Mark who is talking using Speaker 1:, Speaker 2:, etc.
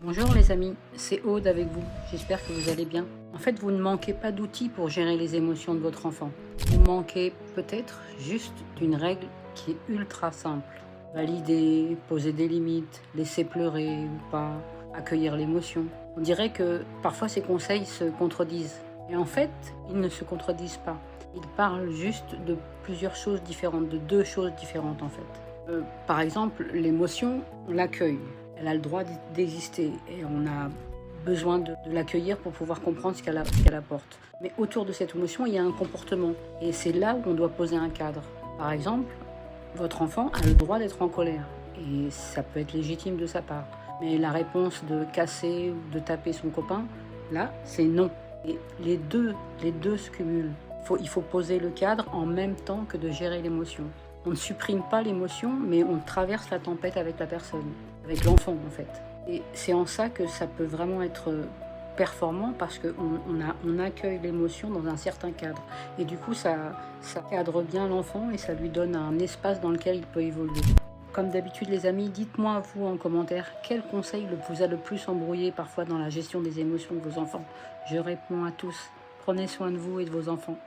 Speaker 1: Bonjour les amis, c'est Aude avec vous, j'espère que vous allez bien. En fait, vous ne manquez pas d'outils pour gérer les émotions de votre enfant. Vous manquez peut-être juste d'une règle qui est ultra simple. Valider, poser des limites, laisser pleurer ou pas, accueillir l'émotion. On dirait que parfois ces conseils se contredisent. Et en fait, ils ne se contredisent pas. Ils parlent juste de plusieurs choses différentes, de deux choses différentes en fait. Par exemple, l'émotion, on l'accueille. Elle a le droit d'exister et on a besoin de l'accueillir pour pouvoir comprendre ce qu'elle apporte. Mais autour de cette émotion, il y a un comportement et c'est là où on doit poser un cadre. Par exemple, votre enfant a le droit d'être en colère et ça peut être légitime de sa part. Mais la réponse de casser ou de taper son copain, là, c'est non. Et les deux se cumulent. Il faut poser le cadre en même temps que de gérer l'émotion. On ne supprime pas l'émotion, mais on traverse la tempête avec la personne, avec l'enfant en fait. Et c'est en ça que ça peut vraiment être performant parce qu'on accueille l'émotion dans un certain cadre. Et du coup, ça cadre bien l'enfant et ça lui donne un espace dans lequel il peut évoluer. Comme d'habitude les amis, dites-moi vous en commentaire quel conseil vous a le plus embrouillé parfois dans la gestion des émotions de vos enfants. Je réponds à tous. Prenez soin de vous et de vos enfants.